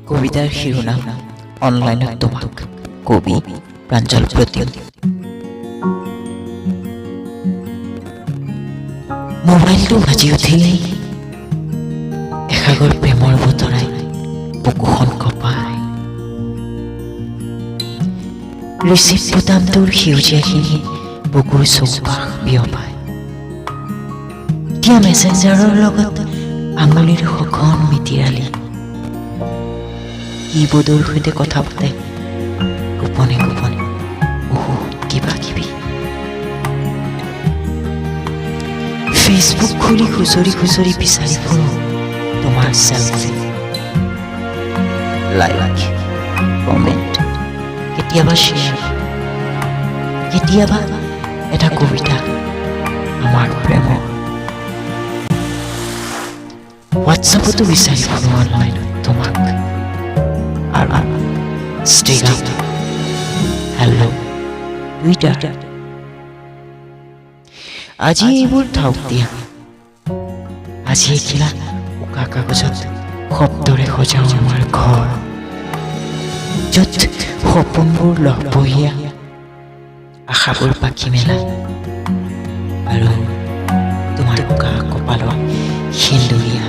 কবিতাৰ শিৰোনাম অনলাইনত তোমাক কবি প্ৰাঞ্জল প্ৰতীক। মোবাইলটো বাজি উঠিলেই এসাগৰ প্ৰেমৰ বতৰাই বুকুখন কঁপায়। ৰিচিভ বুটামটোৰ সেউজীয়াখিনি বুকুৰ চৌপাশ বিয়পায়। এতিয়া মেছেঞ্জাৰৰ লগত আঙুলিৰ সঘন মিতিৰালি কীবোৰ্ডৰ সৈতে কথা পাতে গোপনে গোপনে বহুত কিবা কিবি। ফেচবুক খুলি খুচৰি খুচৰি বিচাৰি ফুৰো তোমাৰ চেলফি, লাইক, কমেণ্ট, কেতিয়াবা শ্বেয়াৰ, কেতিয়াবা এটা কবিতা আমাৰ প্ৰেমৰ। হোৱাটছআপতো বিচাৰি ফুৰো অনলাইনত তোমাক, আৰু ইনষ্টাগ্ৰাম, হেল্ল', টুইটাৰ। আজি এইবোৰ থাওক দিয়া, আজি এখিলা উকা কাগজত শব্দৰে সজাওঁ আমাৰ ঘৰ, য'ত সপোনবোৰ লহপহীয়া, আশাবোৰ পাখি মেলা, আৰু তোমাৰ উকা কপালত সেন্দুৰীয়া